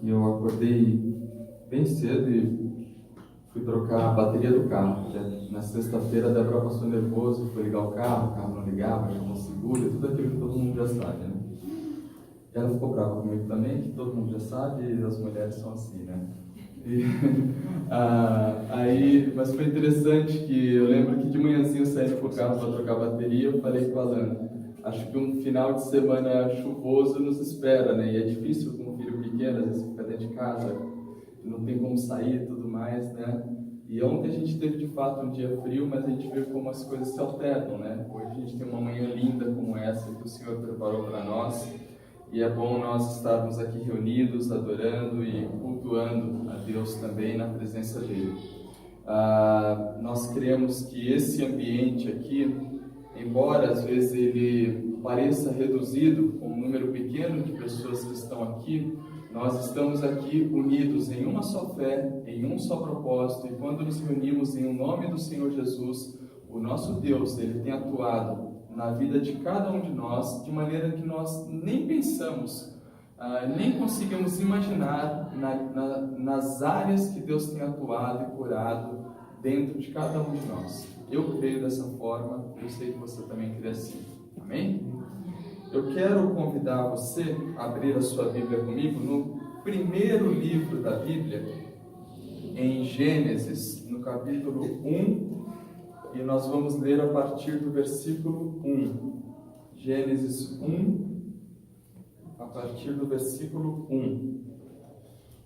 e eu acordei bem cedo e fui trocar a bateria do carro. Na sexta-feira a Débora passou nervoso, foi ligar o carro não ligava, chamou seguro, tudo aquilo que todo mundo já sabe, né? E ela ficou brava comigo também, que todo mundo já sabe, e as mulheres são assim, né? E, mas foi interessante que eu lembro que de manhãzinho eu saí pro carro para trocar a bateria, eu falei com a Alana, acho que um final de semana chuvoso nos espera, né? E é difícil com um filho pequeno, às vezes fica dentro de casa, não tem como sair e tudo mais, né? E ontem a gente teve de fato um dia frio, mas a gente vê como as coisas se alternam, né? Hoje a gente tem uma manhã linda como essa que o Senhor preparou para nós. E é bom nós estarmos aqui reunidos, adorando e cultuando a Deus também na presença dEle. Nós cremos que esse ambiente aqui, embora às vezes ele pareça reduzido, com um número pequeno de pessoas que estão aqui, nós estamos aqui unidos em uma só fé, em um só propósito, e quando nos reunimos em nome do Senhor Jesus, o nosso Deus, Ele tem atuado na vida de cada um de nós, de maneira que nós nem pensamos, nem conseguimos imaginar nas áreas que Deus tem atuado e curado dentro de cada um de nós. Eu creio dessa forma, eu sei que você também crê assim. Amém? Eu quero convidar você a abrir a sua Bíblia comigo no primeiro livro da Bíblia, em Gênesis, no capítulo 1, e nós vamos ler a partir do versículo 1. Gênesis 1, a partir do versículo 1.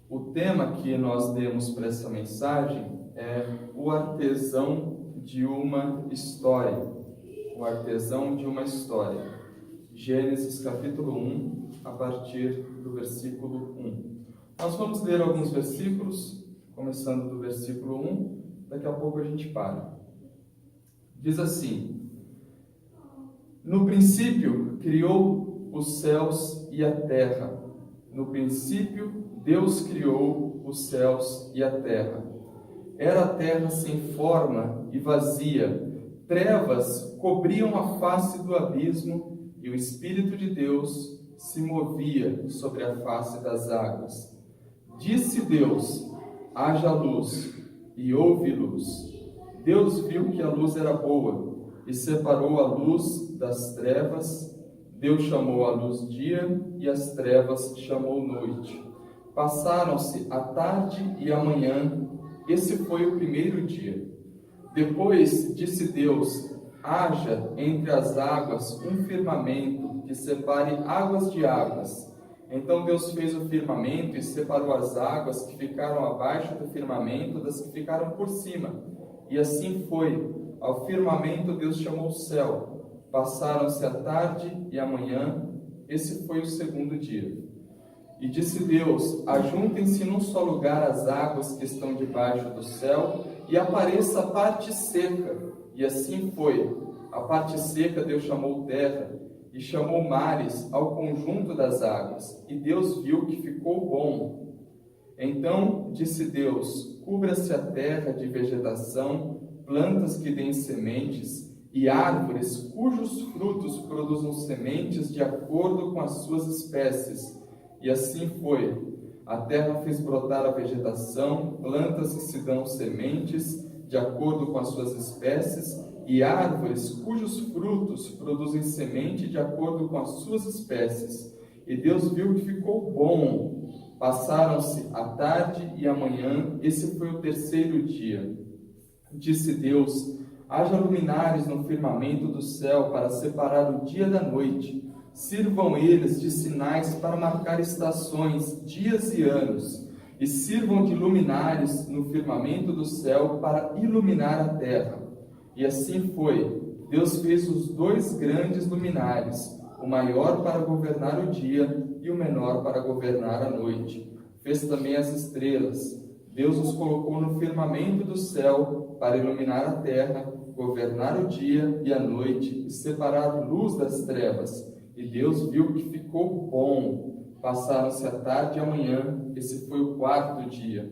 O tema que nós demos para essa mensagem é o artesão de uma história. O artesão de uma história. Gênesis capítulo 1, a partir do versículo 1. Nós vamos ler alguns versículos, começando do versículo 1, daqui a pouco a gente para. Diz assim: No princípio criou os céus e a terra. No princípio Deus criou os céus e a terra. Era a terra sem forma e vazia. Trevas cobriam a face do abismo e o Espírito de Deus se movia sobre a face das águas. Disse Deus: haja luz, e houve luz. Deus viu que a luz era boa, e separou a luz das trevas. Deus chamou a luz dia, e as trevas chamou noite. Passaram-se a tarde e a manhã. Esse foi o primeiro dia. Depois disse Deus: haja entre as águas um firmamento que separe águas de águas. Então Deus fez o firmamento e separou as águas que ficaram abaixo do firmamento das que ficaram por cima. E assim foi. Ao firmamento Deus chamou o céu. Passaram-se a tarde e a manhã. Esse foi o segundo dia. E disse Deus: ajuntem-se num só lugar as águas que estão debaixo do céu, e apareça a parte seca. E assim foi. A parte seca Deus chamou terra, e chamou mares ao conjunto das águas. E Deus viu que ficou bom. Então disse Deus: cubra-se a terra de vegetação, plantas que deem sementes, e árvores cujos frutos produzam sementes de acordo com as suas espécies. E assim foi. A terra fez brotar a vegetação, plantas que se dão sementes de acordo com as suas espécies, e árvores cujos frutos produzem semente de acordo com as suas espécies. E Deus viu que ficou bom. Passaram-se a tarde e a manhã. Esse foi o terceiro dia. Disse Deus: haja luminares no firmamento do céu para separar o dia da noite. Sirvam eles de sinais para marcar estações, dias e anos. E sirvam de luminares no firmamento do céu para iluminar a terra. E assim foi. Deus fez os dois grandes luminares, o maior para governar o dia e o menor para governar a noite. Fez também as estrelas. Deus os colocou no firmamento do céu para iluminar a terra, governar o dia e a noite e separar luz das trevas. E Deus viu que ficou bom. Passaram-se a tarde e a manhã. Esse foi o quarto dia.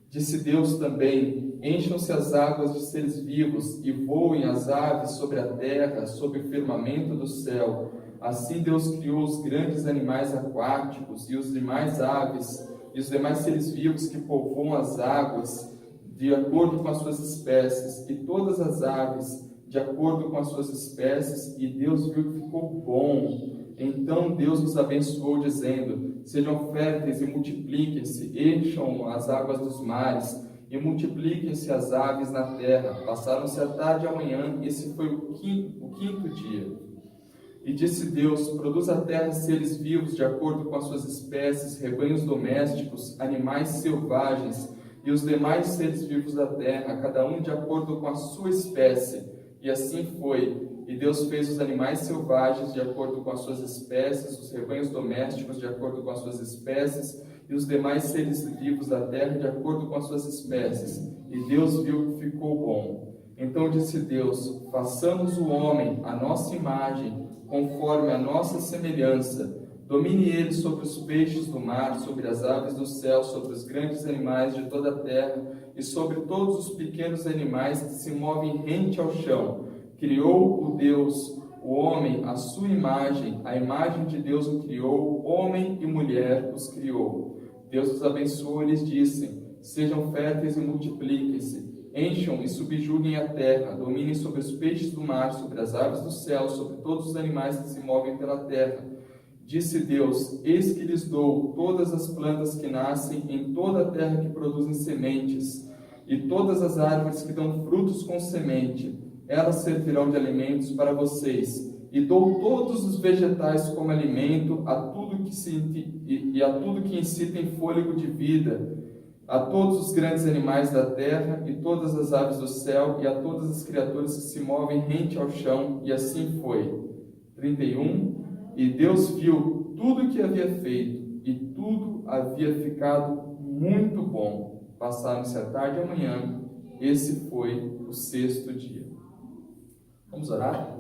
Disse Deus também: encham-se as águas de seres vivos e voem as aves sobre a terra, sob o firmamento do céu. Assim Deus criou os grandes animais aquáticos e os demais aves e os demais seres vivos que povoam as águas, de acordo com as suas espécies, e todas as aves, de acordo com as suas espécies, e Deus viu que ficou bom. Então Deus os abençoou, dizendo: sejam férteis e multipliquem-se, encham as águas dos mares, e multipliquem-se as aves na terra. Passaram-se a tarde e a manhã, esse foi o quinto dia. E disse Deus: produz a terra seres vivos de acordo com as suas espécies, rebanhos domésticos, animais selvagens, e os demais seres vivos da terra, cada um de acordo com a sua espécie. E assim foi. E Deus fez os animais selvagens de acordo com as suas espécies, os rebanhos domésticos de acordo com as suas espécies, e os demais seres vivos da terra de acordo com as suas espécies. E Deus viu que ficou bom. Então disse Deus: façamos o homem à nossa imagem, conforme a nossa semelhança. Domine ele sobre os peixes do mar, sobre as aves do céu, sobre os grandes animais de toda a terra e sobre todos os pequenos animais que se movem rente ao chão. Criou o Deus, o homem, à sua imagem, a imagem de Deus o criou, homem e mulher os criou. Deus os abençoou e lhes disse: sejam férteis e multipliquem-se, encham e subjuguem a terra, dominem sobre os peixes do mar, sobre as aves do céu, sobre todos os animais que se movem pela terra. Disse Deus: eis que lhes dou todas as plantas que nascem em toda a terra que produzem sementes, e todas as árvores que dão frutos com semente, elas servirão de alimentos para vocês. E dou todos os vegetais como alimento, a tudo que em tem fôlego de vida, a todos os grandes animais da terra, e todas as aves do céu, e a todas as criaturas que se movem rente ao chão. E assim foi. 31. E Deus viu tudo o que havia feito, e tudo havia ficado muito bom. Passaram-se a tarde e a manhã, esse foi o sexto dia. Vamos orar?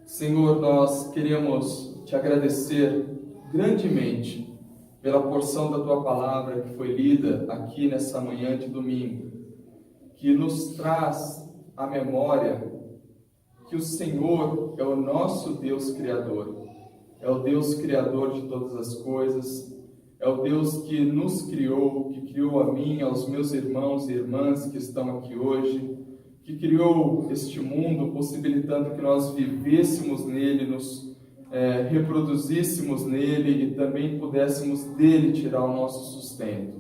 Senhor, nós queremos te agradecer grandemente pela porção da tua palavra que foi lida aqui nessa manhã de domingo, que nos traz à memória que o Senhor é o nosso Deus Criador, é o Deus Criador de todas as coisas, é o Deus que nos criou, que criou a mim, aos meus irmãos e irmãs que estão aqui hoje, que criou este mundo, possibilitando que nós vivêssemos nele, nos reproduzíssemos nele e também pudéssemos dele tirar o nosso sustento.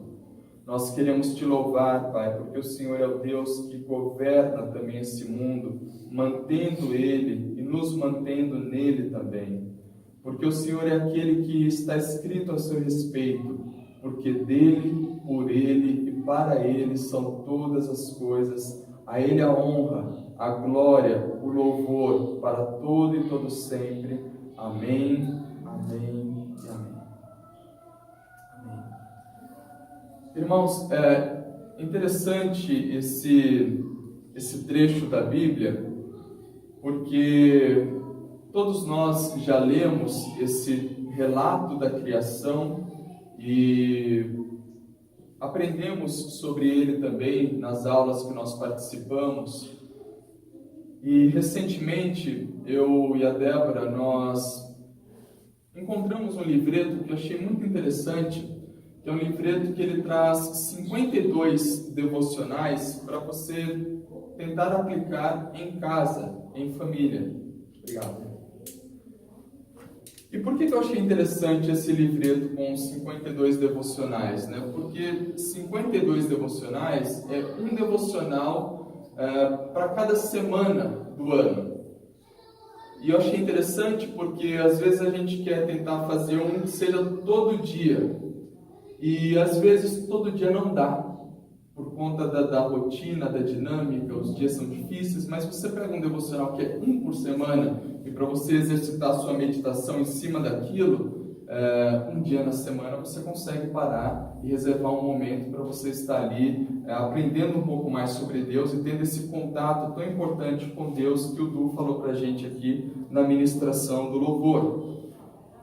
Nós queremos te louvar, Pai, porque o Senhor é o Deus que governa também esse mundo, mantendo ele e nos mantendo nele também. Porque o Senhor é aquele que está escrito a seu respeito, porque dele, por ele e para ele são todas as coisas. A ele a honra, a glória, o louvor para todo e todo sempre. Amém, amém e amém. Irmãos, é interessante esse trecho da Bíblia, porque todos nós já lemos esse relato da criação e aprendemos sobre ele também nas aulas que nós participamos. E recentemente, eu e a Débora, nós encontramos um livreto que eu achei muito interessante. É um livreto que ele traz 52 devocionais para você tentar aplicar em casa, em família. Obrigado. E por que eu achei interessante esse livreto com 52 devocionais? Né? Porque 52 devocionais é um devocional para cada semana do ano. E eu achei interessante porque às vezes a gente quer tentar fazer um que seja todo dia. E às vezes todo dia não dá, por conta da rotina, da dinâmica, os dias são difíceis, mas você pega um devocional que é um por semana, e para você exercitar a sua meditação em cima daquilo, um dia na semana você consegue parar e reservar um momento para você estar ali, aprendendo um pouco mais sobre Deus e tendo esse contato tão importante com Deus que o Du falou para a gente aqui na ministração do louvor.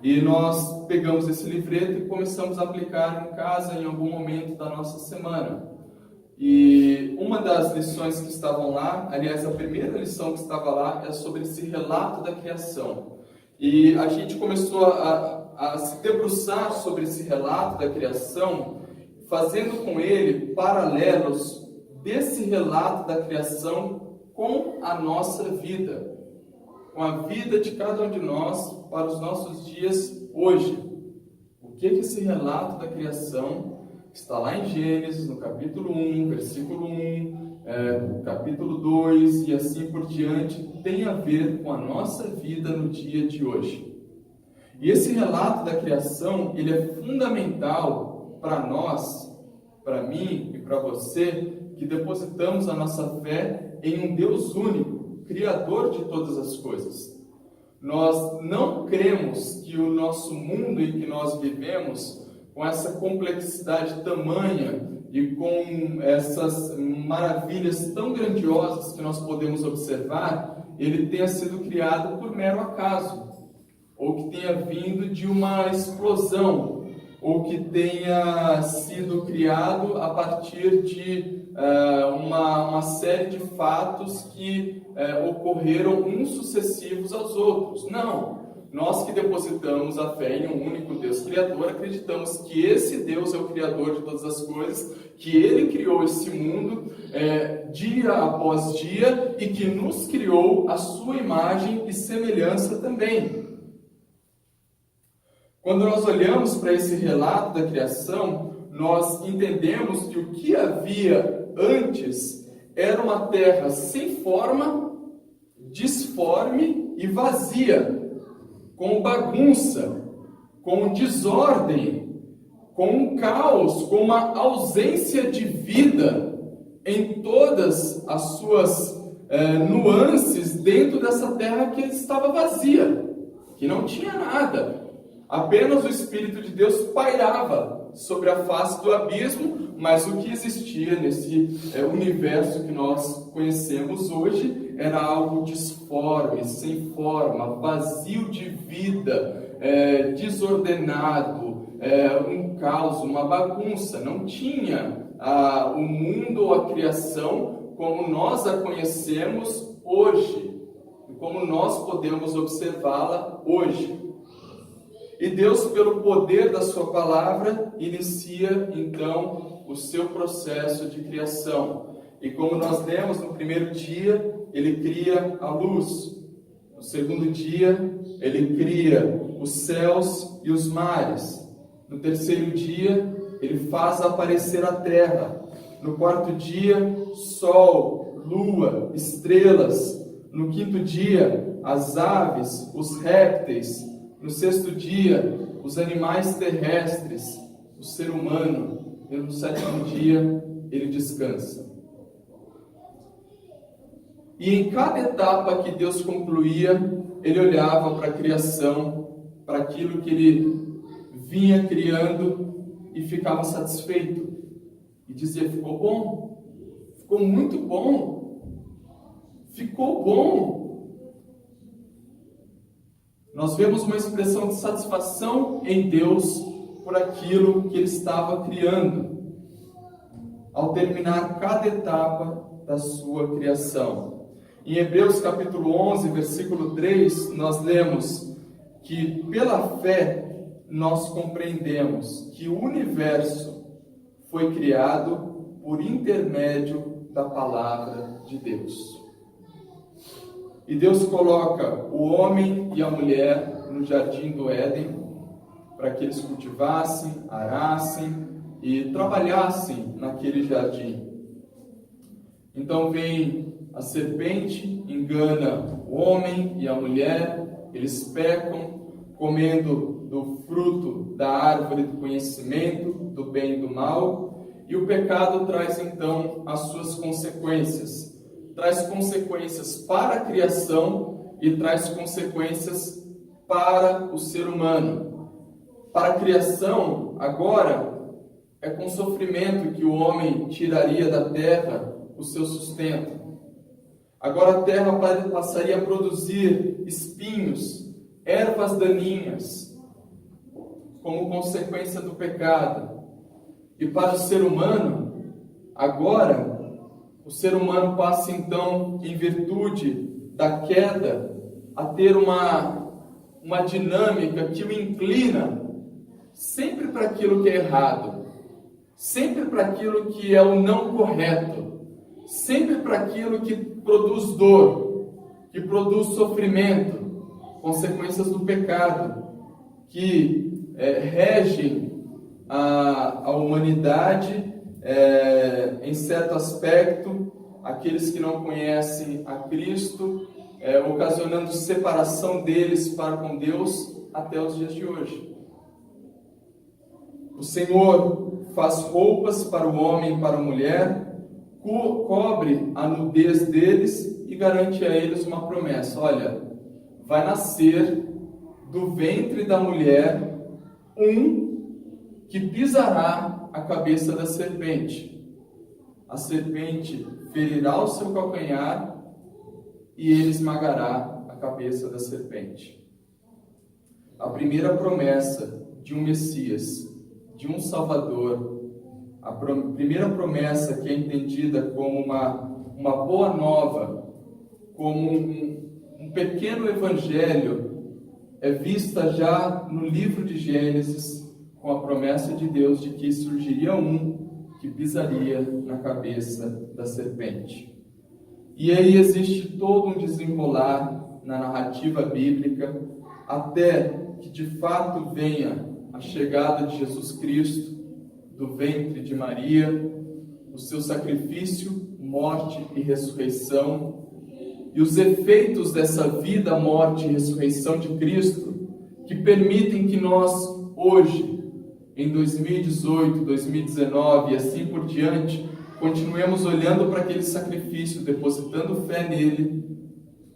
E nós pegamos esse livreto e começamos a aplicar em casa em algum momento da nossa semana. E uma das lições que estavam lá, aliás, a primeira lição que estava lá é sobre esse relato da criação. E a gente começou a a se debruçar sobre esse relato da criação, fazendo com ele paralelos desse relato da criação com a nossa vida, com a vida de cada um de nós para os nossos dias hoje. O que esse relato da criação, que está lá em Gênesis, no capítulo 1, versículo 1, capítulo 2 e assim por diante, tem a ver com a nossa vida no dia de hoje. E esse relato da criação, ele é fundamental para nós, para mim e para você, que depositamos a nossa fé em um Deus único, Criador de todas as coisas. Nós não cremos que o nosso mundo em que nós vivemos, com essa complexidade tamanha e com essas maravilhas tão grandiosas que nós podemos observar, ele tenha sido criado por mero acaso, ou que tenha vindo de uma explosão, ou que tenha sido criado a partir de uma série de fatos que ocorreram uns sucessivos aos outros. Não! Nós que depositamos a fé em um único Deus Criador, acreditamos que esse Deus é o Criador de todas as coisas, que Ele criou esse mundo dia após dia e que nos criou a sua imagem e semelhança também. Quando nós olhamos para esse relato da criação, nós entendemos que o que havia antes era uma terra sem forma, disforme e vazia, com bagunça, com desordem, com um caos, com uma ausência de vida em todas as suas nuances dentro dessa terra que estava vazia, que não tinha nada. Apenas o Espírito de Deus pairava sobre a face do abismo, mas o que existia nesse universo que nós conhecemos hoje era algo disforme, sem forma, vazio de vida, desordenado, um caos, uma bagunça. Não tinha o mundo ou a criação como nós a conhecemos hoje, como nós podemos observá-la hoje. E Deus, pelo poder da sua palavra, inicia então o seu processo de criação. E como nós lemos, no primeiro dia, ele cria a luz. No segundo dia, ele cria os céus e os mares. No terceiro dia, ele faz aparecer a terra. No quarto dia, sol, lua, estrelas. No quinto dia, as aves, os répteis. No sexto dia, os animais terrestres, o ser humano. E no sétimo dia, ele descansa. E em cada etapa que Deus concluía, ele olhava para a criação, para aquilo que ele vinha criando e ficava satisfeito. E dizia: ficou bom, ficou muito bom, ficou bom. Nós vemos uma expressão de satisfação em Deus por aquilo que Ele estava criando, ao terminar cada etapa da sua criação. Em Hebreus capítulo 11, versículo 3, nós lemos que pela fé nós compreendemos que o universo foi criado por intermédio da palavra de Deus. E Deus coloca o homem e a mulher no jardim do Éden para que eles cultivassem, arassem e trabalhassem naquele jardim. Então vem a serpente, engana o homem e a mulher, eles pecam, comendo do fruto da árvore do conhecimento, do bem e do mal, e o pecado traz então as suas consequências. Traz consequências para a criação e traz consequências para o ser humano. Para a criação, agora, é com sofrimento que o homem tiraria da terra o seu sustento. Agora a terra passaria a produzir espinhos, ervas daninhas, como consequência do pecado. E para o ser humano, agora, o ser humano passa então, em virtude da queda, a ter uma uma dinâmica que o inclina sempre para aquilo que é errado, sempre para aquilo que é o não correto, sempre para aquilo que produz dor, que produz sofrimento, consequências do pecado, que regem a humanidade em certo aspecto, aqueles que não conhecem a Cristo, ocasionando separação deles para com Deus até os dias de hoje. O Senhor faz roupas para o homem e para a mulher, cobre a nudez deles e garante a eles uma promessa. Olha, vai nascer do ventre da mulher um que pisará a cabeça da serpente. A serpente ferirá o seu calcanhar e ele esmagará a cabeça da serpente. A primeira promessa de um Messias, de um Salvador, a primeira promessa que é entendida como uma boa nova, como um pequeno evangelho, é vista já no livro de Gênesis, com a promessa de Deus de que surgiria um que pisaria na cabeça da serpente. E aí existe todo um desenrolar na narrativa bíblica, até que de fato venha a chegada de Jesus Cristo, do ventre de Maria, o seu sacrifício, morte e ressurreição, e os efeitos dessa vida, morte e ressurreição de Cristo, que permitem que nós, hoje, em 2018, 2019 e assim por diante, continuemos olhando para aquele sacrifício, depositando fé nele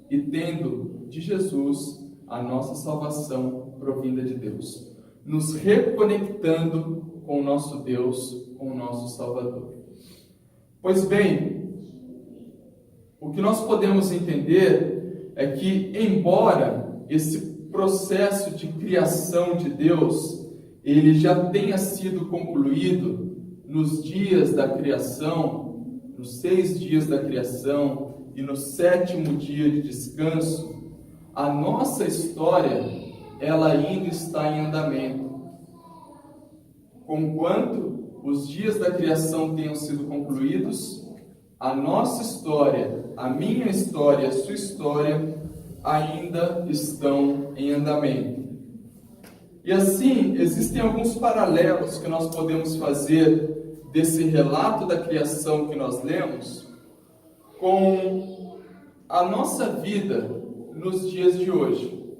e tendo de Jesus a nossa salvação provinda de Deus, nos reconectando com o nosso Deus, com o nosso Salvador. Pois bem, o que nós podemos entender é que, embora esse processo de criação de Deus ele já tenha sido concluído nos dias da criação, nos 6 dias da criação e no 7º dia de descanso, a nossa história, ela ainda está em andamento. Conquanto os dias da criação tenham sido concluídos, a nossa história, a minha história, a sua história, ainda estão em andamento. E assim, existem alguns paralelos que nós podemos fazer desse relato da criação que nós lemos com a nossa vida nos dias de hoje.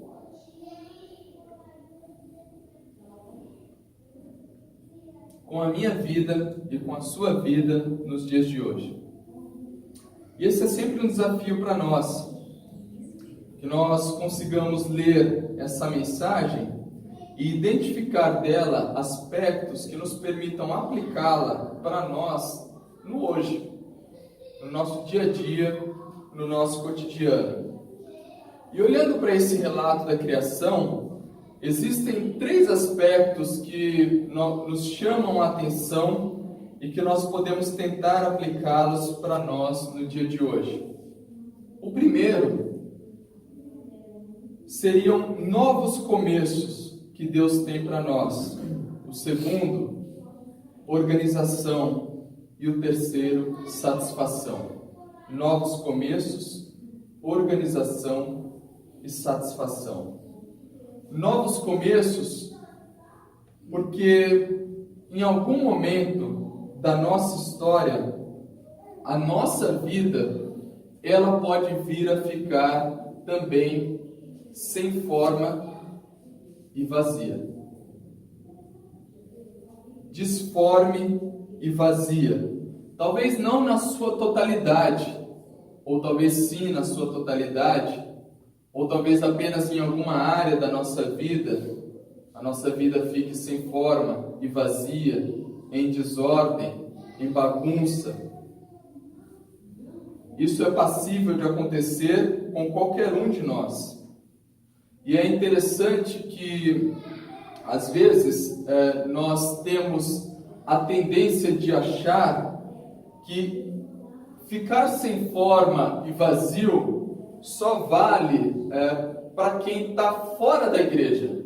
Com a minha vida e com a sua vida nos dias de hoje. E esse é sempre um desafio para nós, que nós consigamos ler essa mensagem e identificar dela aspectos que nos permitam aplicá-la para nós no hoje, no nosso dia a dia, no nosso cotidiano. E olhando para esse relato da criação, existem 3 aspectos que nos chamam a atenção e que nós podemos tentar aplicá-los para nós no dia de hoje. O primeiro seriam novos começos que Deus tem para nós. O segundo, organização. E o terceiro, satisfação. Novos começos, organização e satisfação. Novos começos, porque em algum momento da nossa história, a nossa vida, ela pode vir a ficar também sem forma e vazia. Disforme e vazia. Talvez não na sua totalidade, ou talvez sim na sua totalidade, ou talvez apenas em alguma área da nossa vida, a nossa vida fique sem forma e vazia, em desordem, em bagunça. Isso é passível de acontecer com qualquer um de nós. E é interessante que, às vezes, nós temos a tendência de achar que ficar sem forma e vazio só vale para quem está fora da igreja,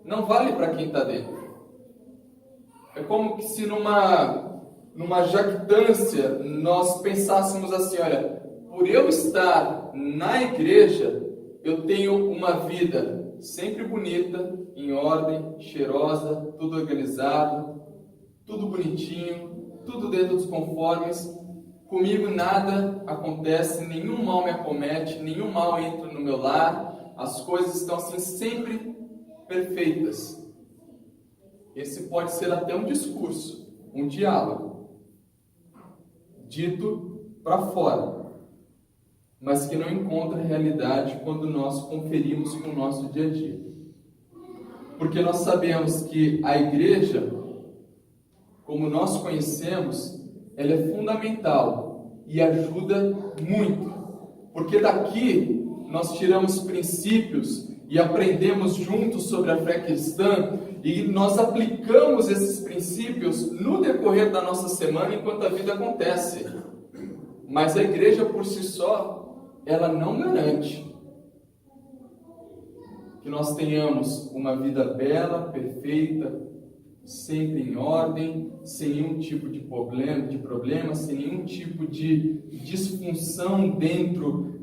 não vale para quem está dentro. É como que se numa jactância nós pensássemos assim, olha, por eu estar na igreja, eu tenho uma vida sempre bonita, em ordem, cheirosa, tudo organizado, tudo bonitinho, tudo dentro dos conformes. Comigo nada acontece, nenhum mal me acomete, nenhum mal entra no meu lar, as coisas estão assim sempre perfeitas. Esse pode ser até um discurso, um diálogo, dito para fora, mas que não encontra realidade quando nós conferimos com o nosso dia a dia. Porque nós sabemos que a igreja, como nós conhecemos, ela é fundamental e ajuda muito. Porque daqui nós tiramos princípios e aprendemos juntos sobre a fé cristã e nós aplicamos esses princípios no decorrer da nossa semana enquanto a vida acontece. Mas a igreja por si só, ela não garante que nós tenhamos uma vida bela, perfeita, sempre em ordem, sem nenhum tipo de problema, sem nenhum tipo de disfunção dentro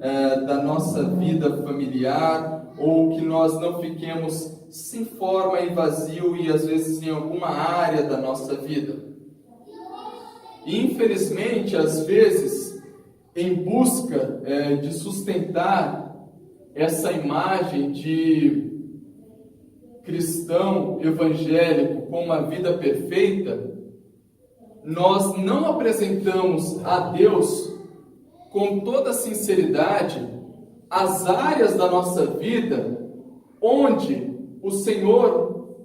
da nossa vida familiar, ou que nós não fiquemos sem forma e vazio e às vezes em alguma área da nossa vida. E, infelizmente, às vezes, em busca de sustentar essa imagem de cristão evangélico com uma vida perfeita, nós não apresentamos a Deus com toda sinceridade as áreas da nossa vida onde o Senhor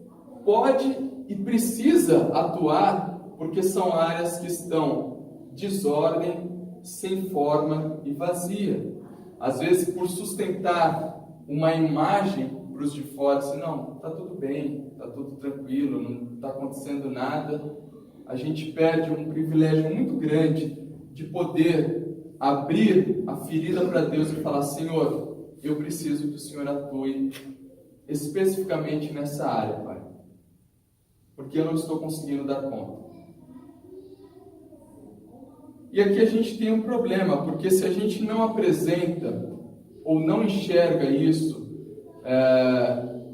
pode e precisa atuar, porque são áreas que estão desordem, sem forma e vazia. Às vezes, por sustentar uma imagem para os de fora, assim, não, está tudo bem, está tudo tranquilo, não está acontecendo nada, a gente perde um privilégio muito grande de poder abrir a ferida para Deus e falar, Senhor, eu preciso que o Senhor atue especificamente nessa área, Pai, porque eu não estou conseguindo dar conta. E aqui a gente tem um problema, porque se a gente não apresenta ou não enxerga isso,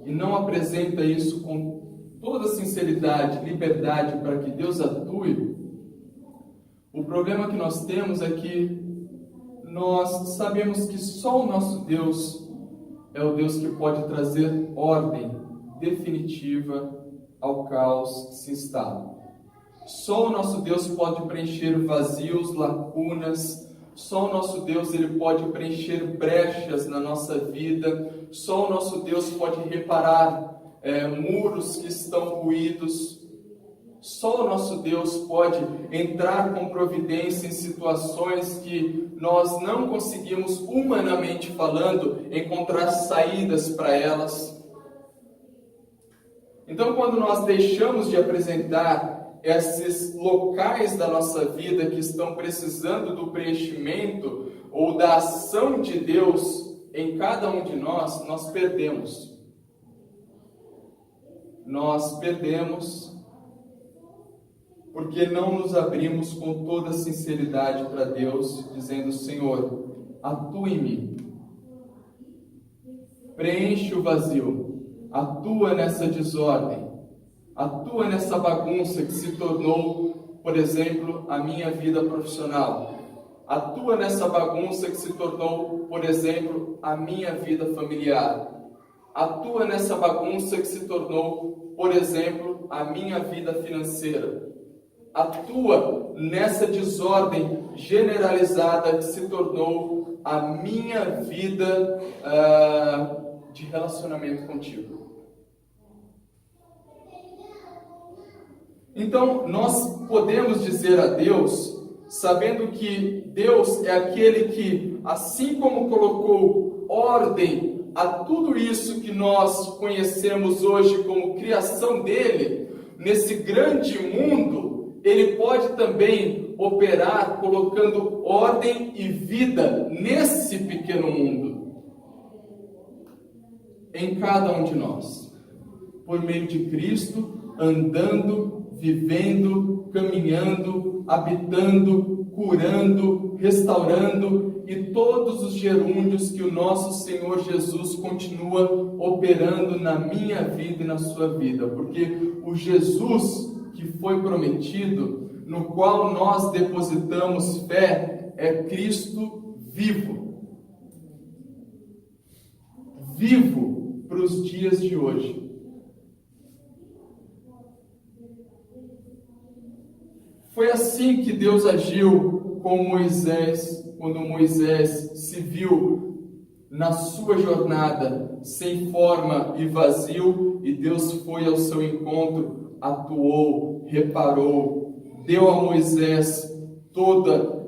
e não apresenta isso com toda sinceridade, liberdade para que Deus atue, o problema que nós temos é que nós sabemos que só o nosso Deus é o Deus que pode trazer ordem definitiva ao caos que se instala. Só o nosso Deus pode preencher vazios, lacunas. Só o nosso Deus ele pode preencher brechas na nossa vida. Só o nosso Deus pode reparar muros que estão ruídos. Só o nosso Deus pode entrar com providência em situações que nós não conseguimos, humanamente falando, encontrar saídas para elas. Então, quando nós deixamos de apresentar esses locais da nossa vida que estão precisando do preenchimento ou da ação de Deus em cada um de nós, nós perdemos. Nós perdemos porque não nos abrimos com toda sinceridade para Deus, dizendo, Senhor, atua em mim. Preenche o vazio. Atua nessa desordem. Atua nessa bagunça que se tornou, por exemplo, a minha vida profissional. Atua nessa bagunça que se tornou, por exemplo, a minha vida familiar. Atua nessa bagunça que se tornou, por exemplo, a minha vida financeira. Atua nessa desordem generalizada que se tornou a minha vida de relacionamento contigo. Então, nós podemos dizer a Deus, sabendo que Deus é aquele que, assim como colocou ordem a tudo isso que nós conhecemos hoje como criação dele, nesse grande mundo, ele pode também operar colocando ordem e vida nesse pequeno mundo. em cada um de nós, por meio de Cristo, andando, vivendo, caminhando, habitando, curando, restaurando e todos os gerúndios que o nosso Senhor Jesus continua operando na minha vida e na sua vida, porque o Jesus que foi prometido, no qual nós depositamos fé, é Cristo vivo. Vivo para os dias de hoje. Foi assim que Deus agiu com Moisés, quando Moisés se viu na sua jornada sem forma e vazio, e Deus foi ao seu encontro, atuou, reparou, deu a Moisés toda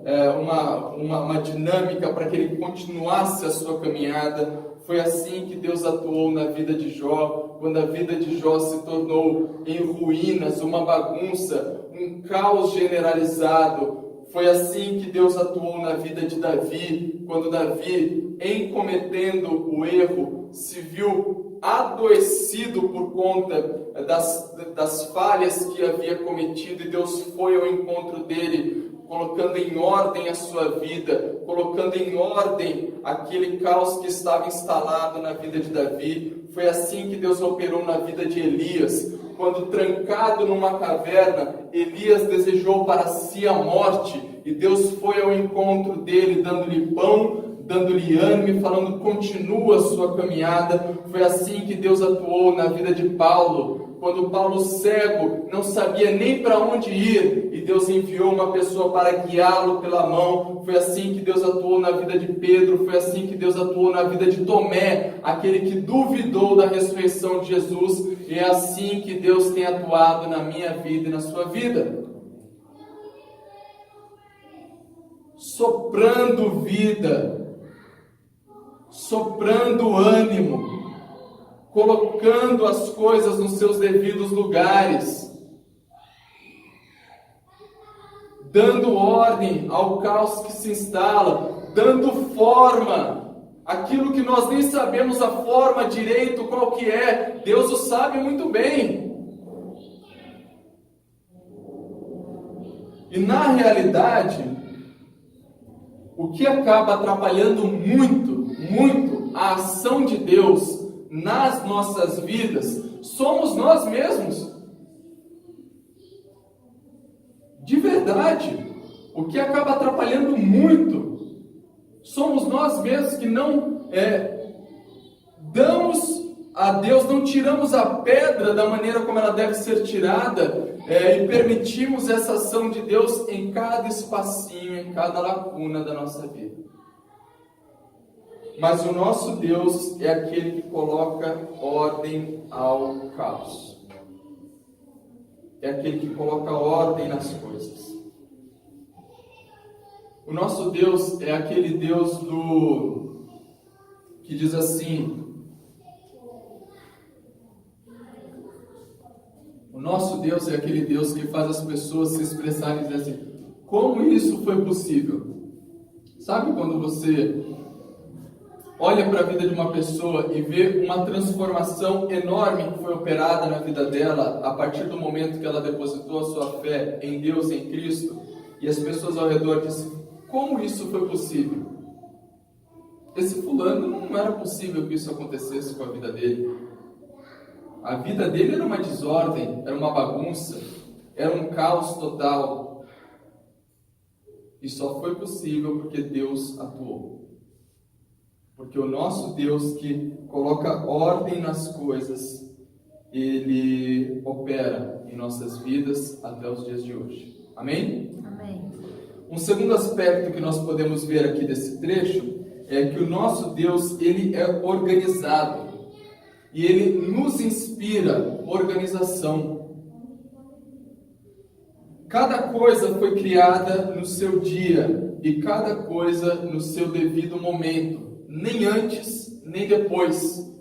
uma dinâmica para que ele continuasse a sua caminhada. Foi assim que Deus atuou na vida de Jó, quando a vida de Jó se tornou em ruínas, uma bagunça, um caos generalizado. Foi assim que Deus atuou na vida de Davi, quando Davi, em cometendo o erro, se viu adoecido por conta das falhas que havia cometido, e Deus foi ao encontro dele, colocando em ordem a sua vida, colocando em ordem aquele caos que estava instalado na vida de Davi. Foi assim que Deus operou na vida de Elias, quando trancado numa caverna, Elias desejou para si a morte, e Deus foi ao encontro dele, dando-lhe pão, dando-lhe ânimo, falando: continua a sua caminhada. Foi assim que Deus atuou na vida de Paulo, quando Paulo, cego, não sabia nem para onde ir, e Deus enviou uma pessoa para guiá-lo pela mão. Foi assim que Deus atuou na vida de Pedro, foi assim que Deus atuou na vida de Tomé, aquele que duvidou da ressurreição de Jesus, e é assim que Deus tem atuado na minha vida e na sua vida. Soprando vida, soprando ânimo, colocando as coisas nos seus devidos lugares, dando ordem ao caos que se instala, dando forma, aquilo que nós nem sabemos a forma direito qual que é, Deus o sabe muito bem. E na realidade, o que acaba atrapalhando muito a ação de Deus nas nossas vidas, somos nós mesmos. De verdade, o que acaba atrapalhando muito, somos nós mesmos que não damos a Deus, não tiramos a pedra da maneira como ela deve ser tirada, e permitimos essa ação de Deus em cada espacinho, em cada lacuna da nossa vida. Mas o nosso Deus é aquele que coloca ordem ao caos. É aquele que coloca ordem nas coisas. O nosso Deus é aquele Deus que diz assim: o nosso Deus é aquele Deus que faz as pessoas se expressarem e dizer assim: como isso foi possível? Sabe quando você olha para a vida de uma pessoa e vê uma transformação enorme que foi operada na vida dela a partir do momento que ela depositou a sua fé em Deus, em Cristo, e as pessoas ao redor dizem: como isso foi possível? Esse fulano, não era possível que isso acontecesse com a vida dele. A vida dele era uma desordem, era uma bagunça, era um caos total. E só foi possível porque Deus atuou. Porque o nosso Deus, que coloca ordem nas coisas, Ele opera em nossas vidas até os dias de hoje. Amém? Amém. Um segundo aspecto que nós podemos ver aqui desse trecho é que o nosso Deus, Ele é organizado. E Ele nos inspira organização. Cada coisa foi criada no seu dia, e cada coisa no seu devido momento. Nem antes, nem depois.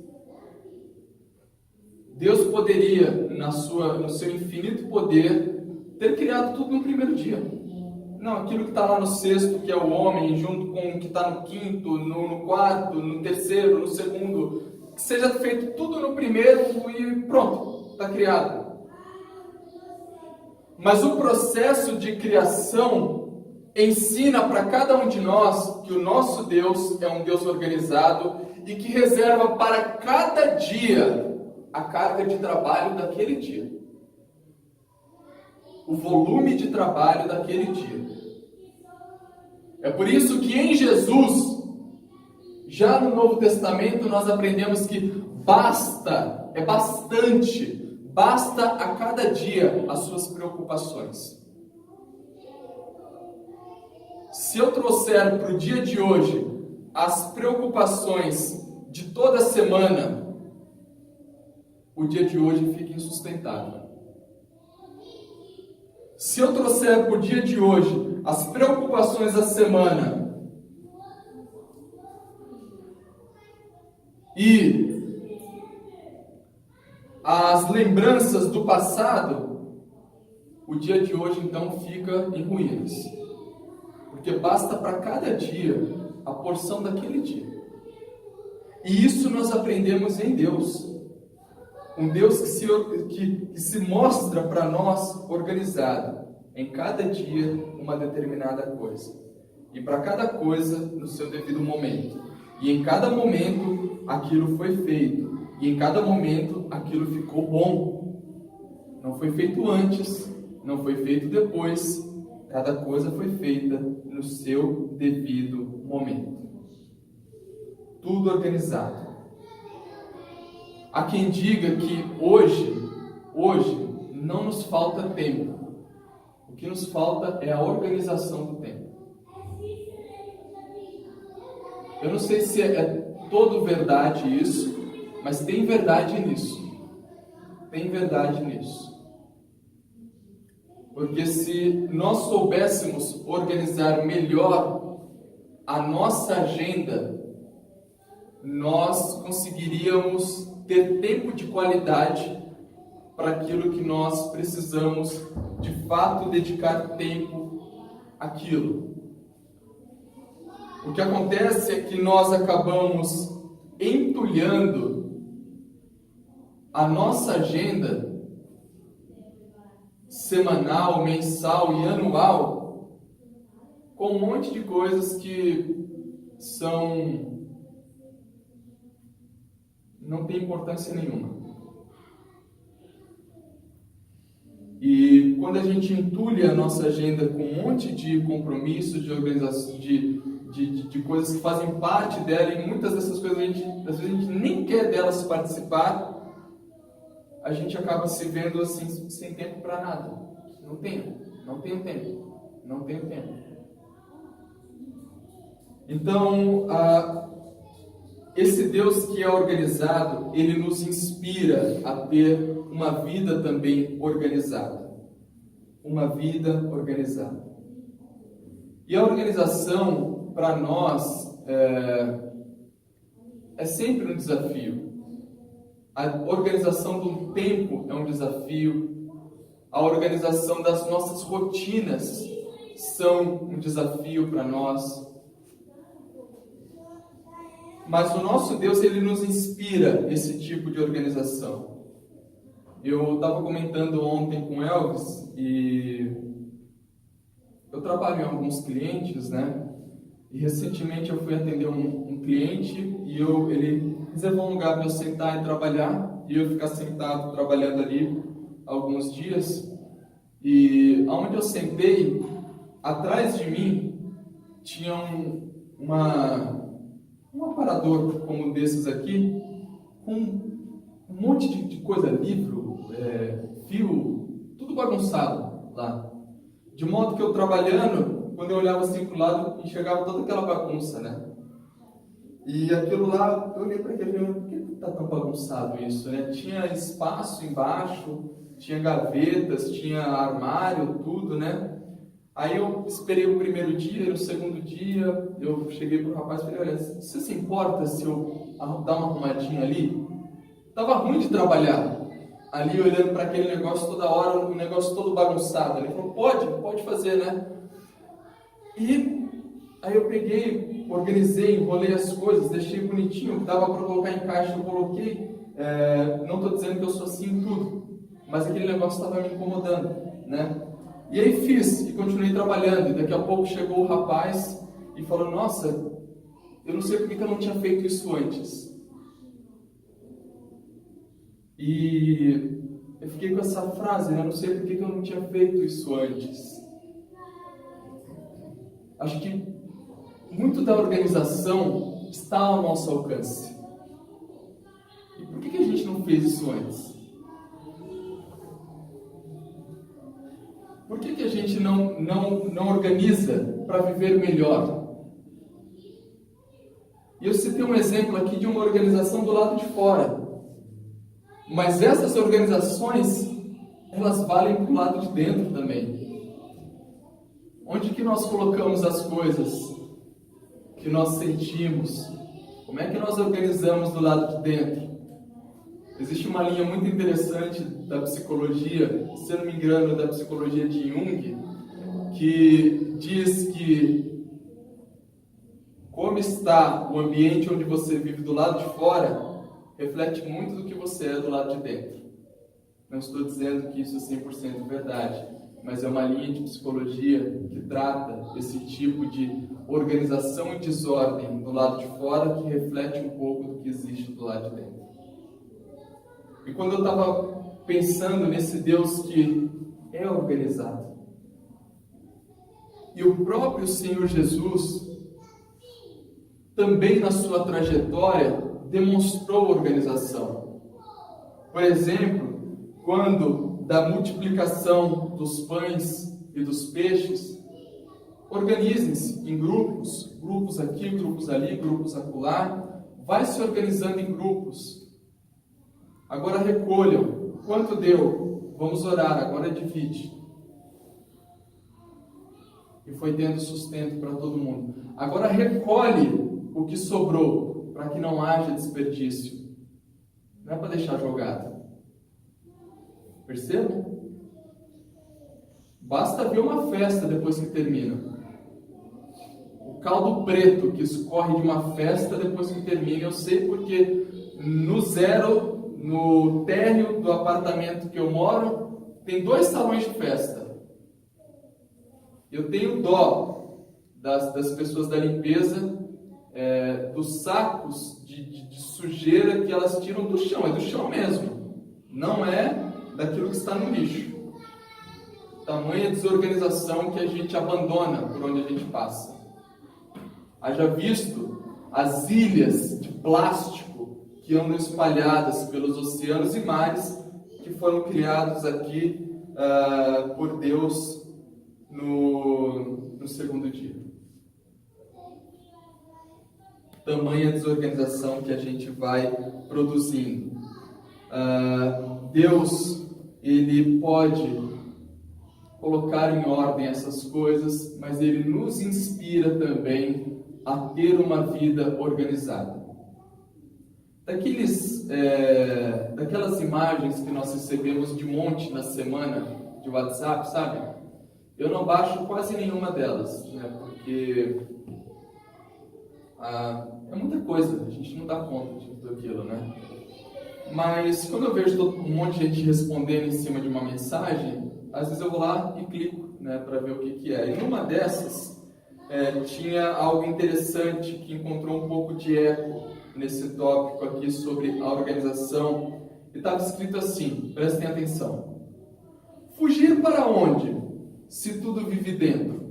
Deus poderia, no seu infinito poder, ter criado tudo no primeiro dia. Não, aquilo que está lá no sexto, que é o homem, junto com o que está no quinto, no quarto, no terceiro, no segundo, seja feito tudo no primeiro e pronto, está criado. Mas o processo de criação ensina para cada um de nós que o nosso Deus é um Deus organizado e que reserva para cada dia a carga de trabalho daquele dia. O volume de trabalho daquele dia. É por isso que em Jesus, já no Novo Testamento, nós aprendemos que basta, é bastante, basta a cada dia as suas preocupações. Se eu trouxer para o dia de hoje as preocupações de toda a semana, o dia de hoje fica insustentável. Se eu trouxer para o dia de hoje as preocupações da semana e as lembranças do passado, o dia de hoje então fica em ruínas. Porque basta para cada dia a porção daquele dia. E isso nós aprendemos em Deus. Um Deus que se mostra para nós organizado. Em cada dia uma determinada coisa. E para cada coisa no seu devido momento. E em cada momento aquilo foi feito. E em cada momento aquilo ficou bom. Não foi feito antes, não foi feito depois. Cada coisa foi feita no seu devido momento. Tudo organizado. Há quem diga que hoje não nos falta tempo. O que nos falta é a organização do tempo. Eu não sei se é todo verdade isso, mas tem verdade nisso. Tem verdade nisso. Porque se nós soubéssemos organizar melhor a nossa agenda, nós conseguiríamos ter tempo de qualidade para aquilo que nós precisamos, de fato, dedicar tempo àquilo. O que acontece é que nós acabamos entulhando a nossa agenda semanal, mensal e anual com um monte de coisas que não tem importância nenhuma. E quando a gente entulha a nossa agenda com um monte de compromissos, de organização, de coisas que fazem parte dela, e muitas dessas coisas às vezes a gente nem quer delas participar, a gente acaba se vendo assim, sem tempo para nada. Não tenho tempo. Então, esse Deus que é organizado, ele nos inspira a ter uma vida também organizada. Uma vida organizada. E a organização, para nós, é sempre um desafio. A organização do tempo é um desafio. A organização das nossas rotinas são um desafio para nós. Mas o nosso Deus, ele nos inspira esse tipo de organização. Eu estava comentando ontem com o Elvis e eu trabalho em alguns clientes, né? E recentemente eu fui atender um cliente e ele reservou um lugar para eu sentar e trabalhar, e eu ficar sentado trabalhando ali alguns dias. E aonde eu sentei, atrás de mim, tinha um aparador como desses aqui, com um monte de coisa, livro, fio, tudo bagunçado lá. De modo que eu trabalhando, quando eu olhava assim para o lado, enxergava toda aquela bagunça, né? E aquilo lá, eu olhei para aquele e falei, por que está tão bagunçado isso, né? Tinha espaço embaixo, tinha gavetas, tinha armário, tudo, né? Aí eu esperei o primeiro dia, no segundo dia, eu cheguei pro rapaz e falei, olha, você se importa se eu dar uma arrumadinha ali? Tava ruim de trabalhar ali, olhando para aquele negócio toda hora, um negócio todo bagunçado. Ele falou, pode fazer, né? E Aí eu peguei, organizei, enrolei as coisas, deixei bonitinho, o que dava para colocar em caixa eu coloquei. Não estou dizendo que eu sou assim em tudo, mas aquele negócio estava me incomodando, né? E aí fiz, e continuei trabalhando, e daqui a pouco chegou o rapaz e falou: nossa, eu não sei por que eu não tinha feito isso antes. E eu fiquei com essa frase, né? Eu não sei por que eu não tinha feito isso antes. Acho que muito da organização está ao nosso alcance. E por que a gente não fez isso antes? Por que a gente não organiza para viver melhor? E eu citei um exemplo aqui de uma organização do lado de fora. Mas essas organizações, elas valem para o lado de dentro também. Onde que nós colocamos as coisas que nós sentimos? Como é que nós organizamos do lado de dentro? Existe uma linha muito interessante da psicologia, se eu não me engano, da psicologia de Jung, que diz que como está o ambiente onde você vive do lado de fora, reflete muito do que você é do lado de dentro. Não estou dizendo que isso é 100% verdade, mas é uma linha de psicologia que trata esse tipo de organização e desordem do lado de fora que reflete um pouco do que existe do lado de dentro. E quando eu estava pensando nesse Deus que é organizado, e o próprio Senhor Jesus, também na sua trajetória, demonstrou organização. Por exemplo, quando da multiplicação dos pães e dos peixes, organizem-se em grupos, grupos aqui, grupos ali, grupos acolá, vai se organizando em grupos. Agora recolham. Quanto deu? Vamos orar, agora divide. E foi tendo sustento para todo mundo. Agora recolhe o que sobrou, para que não haja desperdício. Não é para deixar jogado. Percebam? Basta ver uma festa depois que termina. O caldo preto que escorre de uma festa depois que termina, eu sei porque no térreo do apartamento que eu moro, tem 2 salões de festa. Eu tenho dó das pessoas da limpeza, dos sacos de sujeira que elas tiram do chão. É do chão mesmo. Não é daquilo que está no lixo. Tamanha desorganização que a gente abandona por onde a gente passa. Haja visto as ilhas de plástico que andam espalhadas pelos oceanos e mares que foram criados aqui por Deus no segundo dia. Tamanha desorganização que a gente vai produzindo. Deus, Ele pode colocar em ordem essas coisas, mas Ele nos inspira também a ter uma vida organizada. Daquelas imagens que nós recebemos de monte na semana de WhatsApp, sabe? Eu não baixo quase nenhuma delas, né? Porque é muita coisa, a gente não dá conta de tudo aquilo, né? Mas quando eu vejo um monte de gente respondendo em cima de uma mensagem, às vezes eu vou lá e clico, né, para ver o que é. E numa dessas, tinha algo interessante que encontrou um pouco de eco nesse tópico aqui sobre a organização. E estava escrito assim, prestem atenção: fugir para onde, se tudo vive dentro?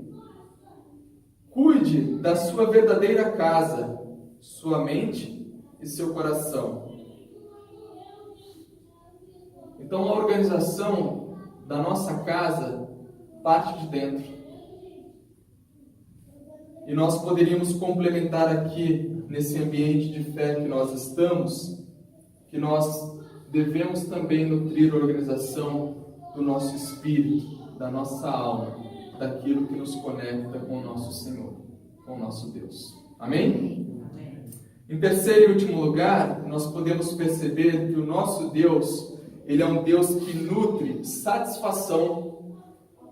Cuide da sua verdadeira casa, sua mente e seu coração. Então a organização da nossa casa parte de dentro. E nós poderíamos complementar aqui, nesse ambiente de fé que nós estamos, que nós devemos também nutrir a organização do nosso espírito, da nossa alma, daquilo que nos conecta com o nosso Senhor, com o nosso Deus. Amém? Em terceiro e último lugar, nós podemos perceber que o nosso Deus, Ele é um Deus que nutre satisfação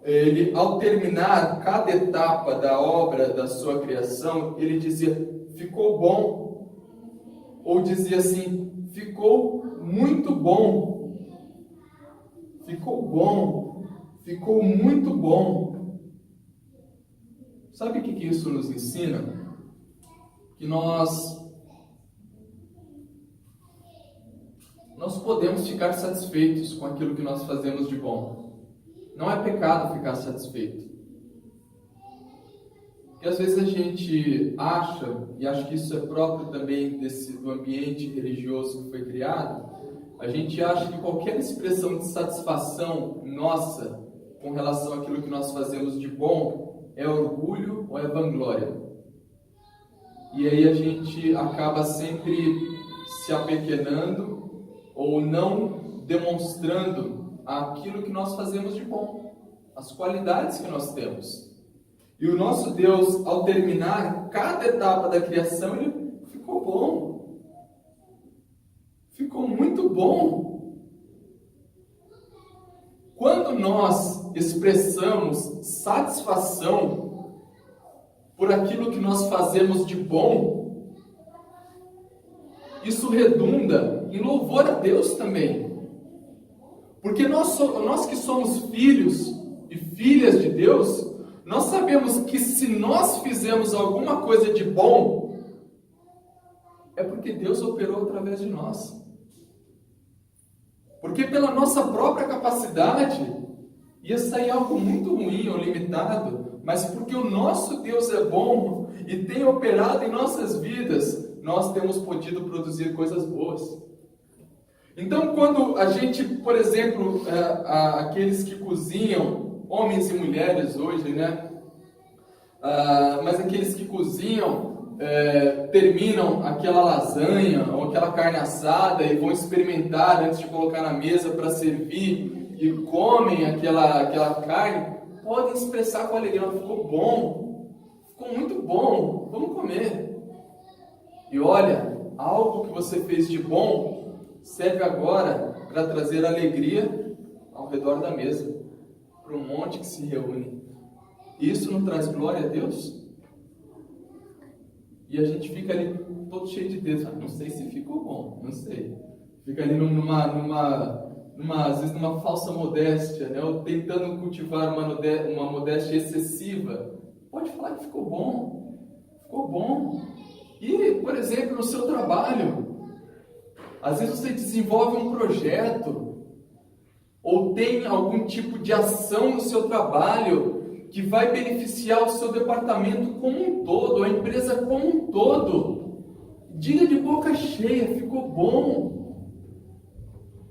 ele, ao terminar cada etapa da obra da sua criação, ele dizia, ficou bom. Ou dizia assim, ficou muito bom. Ficou bom. Ficou muito bom. Sabe o que isso nos ensina? Que nós podemos ficar satisfeitos com aquilo que nós fazemos de bom. Não é pecado ficar satisfeito. Porque às vezes a gente acha, e acho que isso é próprio também do ambiente religioso que foi criado, a gente acha que qualquer expressão de satisfação nossa com relação àquilo que nós fazemos de bom é orgulho ou é vanglória. E aí a gente acaba sempre se apequenando ou não demonstrando aquilo que nós fazemos de bom, as qualidades que nós temos. E o nosso Deus, ao terminar cada etapa da criação, ele ficou bom. Ficou muito bom. Quando nós expressamos satisfação por aquilo que nós fazemos de bom, isso redunda em louvor a Deus também. Porque nós que somos filhos e filhas de Deus, nós sabemos que se nós fizemos alguma coisa de bom, é porque Deus operou através de nós. Porque pela nossa própria capacidade, ia sair algo muito ruim ou limitado, mas porque o nosso Deus é bom e tem operado em nossas vidas, nós temos podido produzir coisas boas. Então, quando a gente, por exemplo, aqueles que cozinham, homens e mulheres hoje, né? Mas aqueles que cozinham, terminam aquela lasanha ou aquela carne assada e vão experimentar antes de colocar na mesa para servir e comem aquela carne, podem expressar com alegria, ficou bom, ficou muito bom, vamos comer. E olha, algo que você fez de bom serve agora para trazer alegria ao redor da mesa, para um monte que se reúne. Isso não traz glória a Deus? E a gente fica ali todo cheio de dedos. Não sei se ficou bom, não sei. Fica ali às vezes numa falsa modéstia, né? Ou tentando cultivar uma modéstia excessiva. Pode falar que ficou bom. Ficou bom. E, por exemplo, no seu trabalho, às vezes você desenvolve um projeto ou tem algum tipo de ação no seu trabalho que vai beneficiar o seu departamento como um todo, a empresa como um todo. Diga de boca cheia, ficou bom.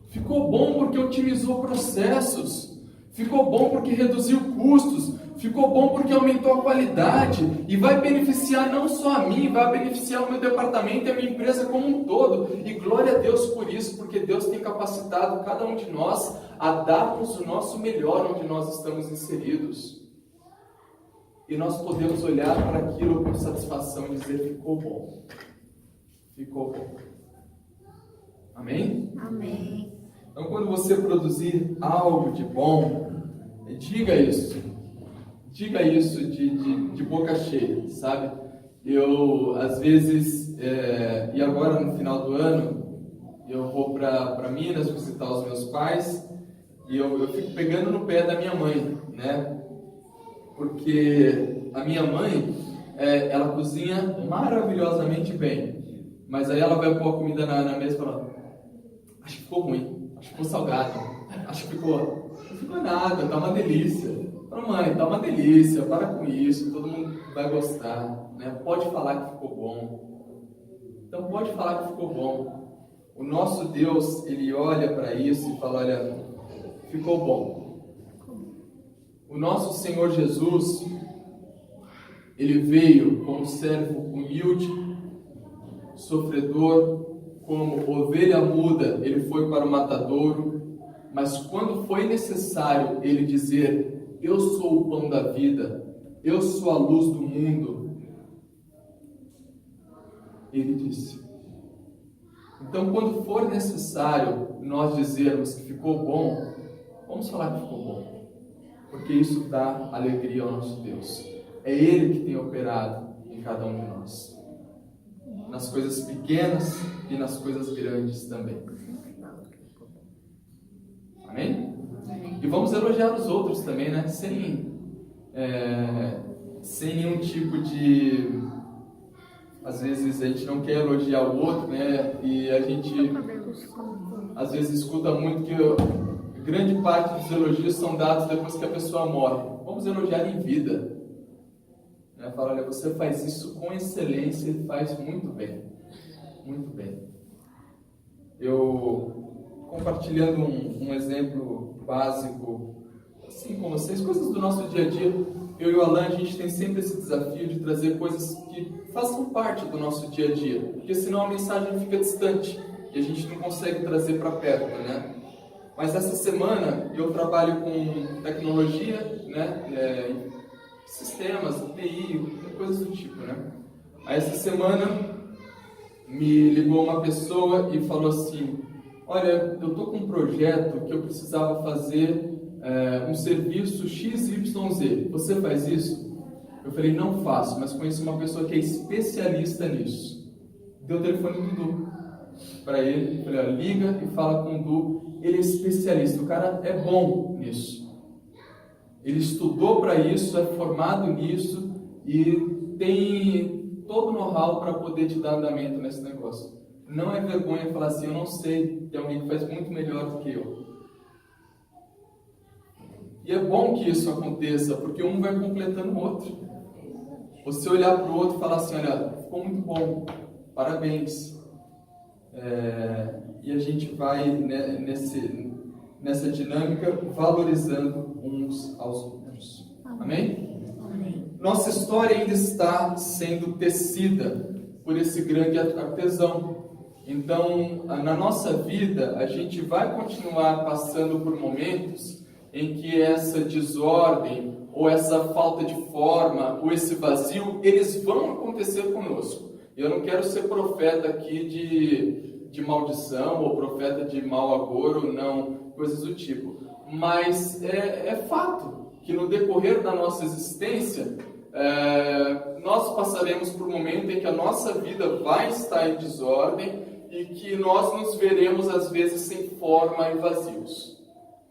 Ficou bom porque otimizou processos. Ficou bom porque reduziu custos. Ficou bom porque aumentou a qualidade. E vai beneficiar não só a mim, vai beneficiar o meu departamento e a minha empresa como um todo. E glória a Deus por isso, porque Deus tem capacitado cada um de nós a darmos o nosso melhor onde nós estamos inseridos. E nós podemos olhar para aquilo com satisfação e dizer, ficou bom. Ficou bom. Amém? Amém. Então, quando você produzir algo de bom, diga isso. Diga isso de boca cheia, sabe? Eu, às vezes, e agora no final do ano, eu vou para Minas visitar os meus pais, e eu fico pegando no pé da minha mãe, né? Porque a minha mãe, ela cozinha maravilhosamente bem. Mas aí ela vai pôr a comida na mesa e fala, acho que ficou ruim, acho que ficou salgado, acho que não ficou nada, tá uma delícia. Fala, mãe, tá uma delícia, para com isso, todo mundo vai gostar, né? Pode falar que ficou bom. Então pode falar que ficou bom. O nosso Deus, Ele olha para isso e fala, olha, ficou bom. O nosso Senhor Jesus, Ele veio como servo humilde, sofredor, como ovelha muda, Ele foi para o matadouro, mas quando foi necessário Ele dizer, eu sou o pão da vida, eu sou a luz do mundo, Ele disse. Então, quando for necessário nós dizermos que ficou bom, vamos falar que ficou bom. porque isso dá alegria ao nosso Deus. É Ele que tem operado em cada um de nós, nas coisas pequenas e nas coisas grandes também. Amém? E vamos elogiar os outros também, né? Sem nenhum tipo de... Às vezes a gente não quer elogiar o outro, né? E a gente às vezes escuta muito que grande parte dos elogios são dados depois que a pessoa morre. Vamos elogiar em vida. Fala, olha, você faz isso com excelência e faz muito bem. Muito bem. Eu, compartilhando um exemplo básico, assim com vocês, coisas do nosso dia a dia, eu e o Alan, a gente tem sempre esse desafio de trazer coisas que façam parte do nosso dia a dia, porque senão a mensagem fica distante e a gente não consegue trazer para perto, né? Mas essa semana eu trabalho com tecnologia, né? Sistemas, TI, coisas do tipo, né? Aí essa semana me ligou uma pessoa e falou assim: olha, eu tô com um projeto que eu precisava fazer um serviço XYZ. Você faz isso? Eu falei, não faço, mas conheço uma pessoa que é especialista nisso. Deu o telefone do Du para ele, falei, olha, liga e fala com o Du, ele é especialista, o cara é bom nisso. Ele estudou para isso, é formado nisso e tem todo o know-how para poder te dar andamento nesse negócio. Não é vergonha falar assim, eu não sei, tem alguém que faz muito melhor do que eu. E é bom que isso aconteça, porque um vai completando o outro. Você olhar para o outro e falar assim, olha, ficou muito bom, parabéns. E a gente vai nessa dinâmica valorizando uns aos outros. Amém? Amém. Nossa história ainda está sendo tecida por esse grande artesão. Então, na nossa vida, a gente vai continuar passando por momentos em que essa desordem, ou essa falta de forma, ou esse vazio, eles vão acontecer conosco. Eu não quero ser profeta aqui de maldição, ou profeta de mau agouro, não, coisas do tipo. Mas é fato que no decorrer da nossa existência, nós passaremos por um momento em que a nossa vida vai estar em desordem e que nós nos veremos às vezes sem forma e vazios.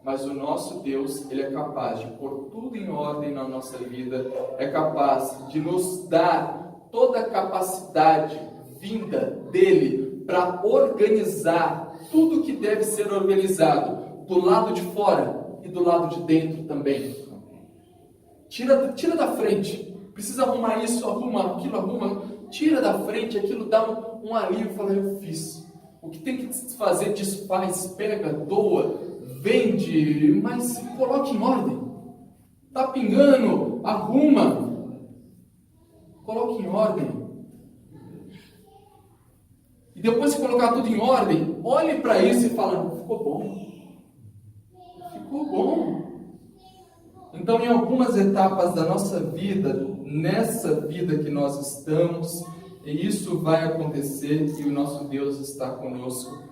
Mas o nosso Deus, Ele é capaz de pôr tudo em ordem na nossa vida, é capaz de nos dar toda a capacidade vinda dEle para organizar tudo que deve ser organizado, do lado de fora e do lado de dentro também. Tira da frente. Precisa arrumar isso, arruma aquilo, arruma. Tira da frente, aquilo dá um alívio. Fala, eu fiz. O que tem que fazer, desfaz, pega, doa, vende, mas coloque em ordem. Tá pingando, arruma. Coloque em ordem. E depois que colocar tudo em ordem, olhe para isso e fala, ficou bom. Ficou bom. Então, em algumas etapas da nossa vida, nessa vida que nós estamos, isso vai acontecer e o nosso Deus está conosco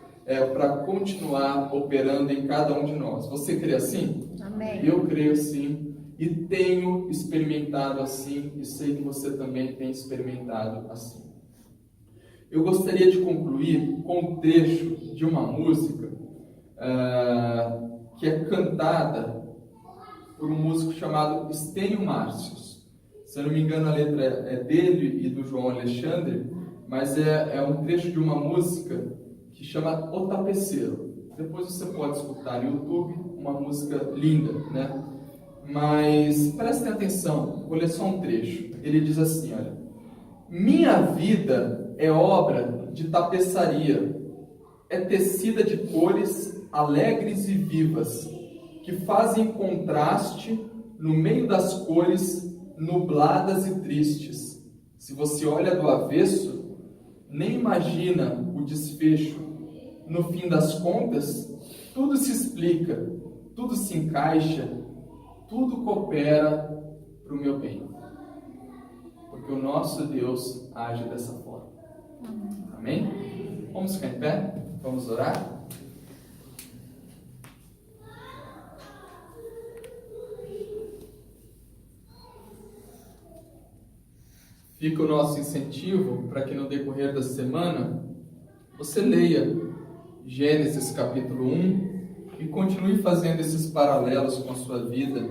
para continuar operando em cada um de nós. Você crê assim? Amém. Eu creio assim e tenho experimentado assim e sei que você também tem experimentado assim. Eu gostaria de concluir com um trecho de uma música que é cantada por um músico chamado Estênio Márcios. Se eu não me engano, a letra é dele e do João Alexandre, mas é um trecho de uma música que chama O Tapeceiro. Depois você pode escutar no YouTube, uma música linda, né? Mas prestem atenção, vou ler só um trecho. Ele diz assim, olha: minha vida é obra de tapeçaria, é tecida de cores alegres e vivas, que fazem contraste no meio das cores nubladas e tristes. Se você olha do avesso, nem imagina o desfecho. No fim das contas, tudo se explica, tudo se encaixa, tudo coopera para o meu bem. Porque o nosso Deus age dessa forma. Amém? Vamos ficar em pé? Vamos orar? fica o nosso incentivo para que no decorrer da semana você leia Gênesis capítulo 1 e continue fazendo esses paralelos com a sua vida.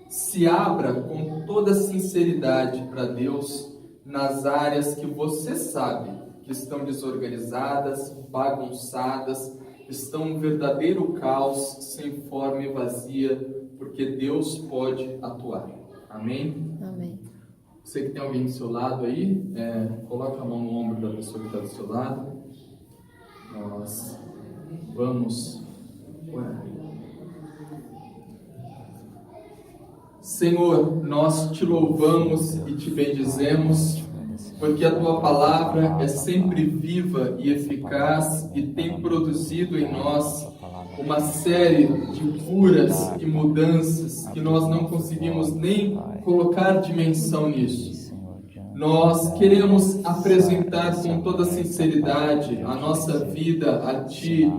Se abra com toda sinceridade para Deus nas áreas que você sabe que estão desorganizadas, bagunçadas, estão um verdadeiro caos, sem forma e vazia, porque Deus pode atuar. Amém? Amém. Você que tem alguém do seu lado aí, coloca a mão no ombro da pessoa que está do seu lado. Nós vamos orar. Senhor, nós te louvamos e te bendizemos, porque a tua palavra é sempre viva e eficaz e tem produzido em nós uma série de curas e mudanças que nós não conseguimos nem colocar dimensão nisso. Nós queremos apresentar com toda sinceridade a nossa vida a Ti,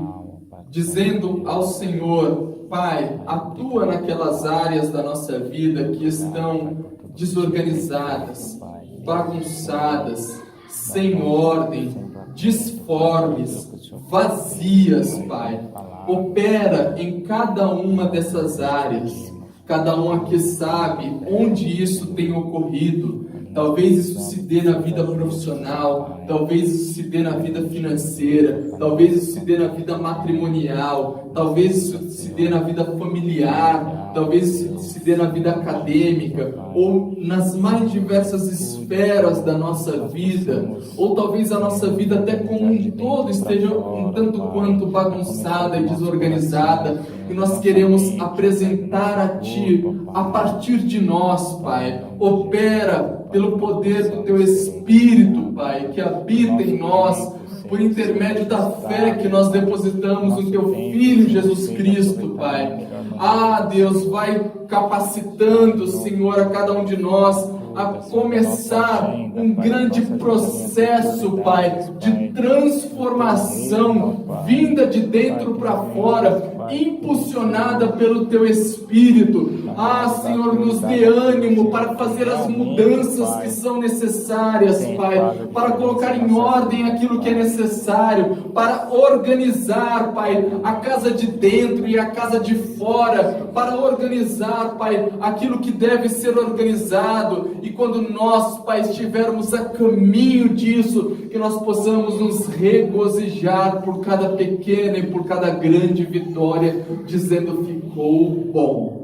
dizendo ao Senhor: Pai, atua naquelas áreas da nossa vida que estão desorganizadas, bagunçadas, sem ordem, disformes, vazias, Pai. Opera em cada uma dessas áreas. Cada um aqui sabe onde isso tem ocorrido. Talvez isso se dê na vida profissional, talvez isso se dê na vida financeira, talvez isso se dê na vida matrimonial, talvez isso se dê na vida familiar, talvez isso se dê na vida acadêmica, ou nas mais diversas esferas da nossa vida, ou talvez a nossa vida até como um todo esteja um tanto quanto bagunçada e desorganizada, e nós queremos apresentar a Ti, a partir de nós, Pai. Opera pelo poder do Teu Espírito, Pai, que habita em nós, por intermédio da fé que nós depositamos no Teu Filho Jesus Cristo, Pai. Ah, Deus, vai capacitando, Senhor, a cada um de nós a começar um grande processo, Pai, de transformação vinda de dentro para fora, impulsionada pelo Teu Espírito. Ah, Senhor, nos dê ânimo para fazer as mudanças que são necessárias, Pai, para colocar em ordem aquilo que é necessário, para organizar, Pai, a casa de dentro e a casa de fora, para organizar, Pai, aquilo que deve ser organizado. E quando nós, Pai, estivermos a caminho disso, que nós possamos nos regozijar por cada pequena e por cada grande vitória, dizendo: ficou bom.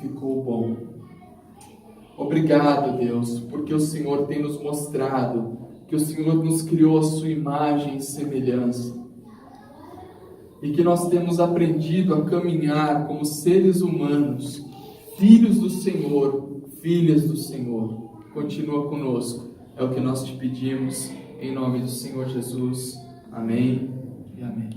Ficou bom. Obrigado, Deus, porque o Senhor tem nos mostrado que o Senhor nos criou a sua imagem e semelhança, e que nós temos aprendido a caminhar como seres humanos, filhos do Senhor, filhas do Senhor. Continua conosco, é o que nós te pedimos, em nome do Senhor Jesus. Amém e amém.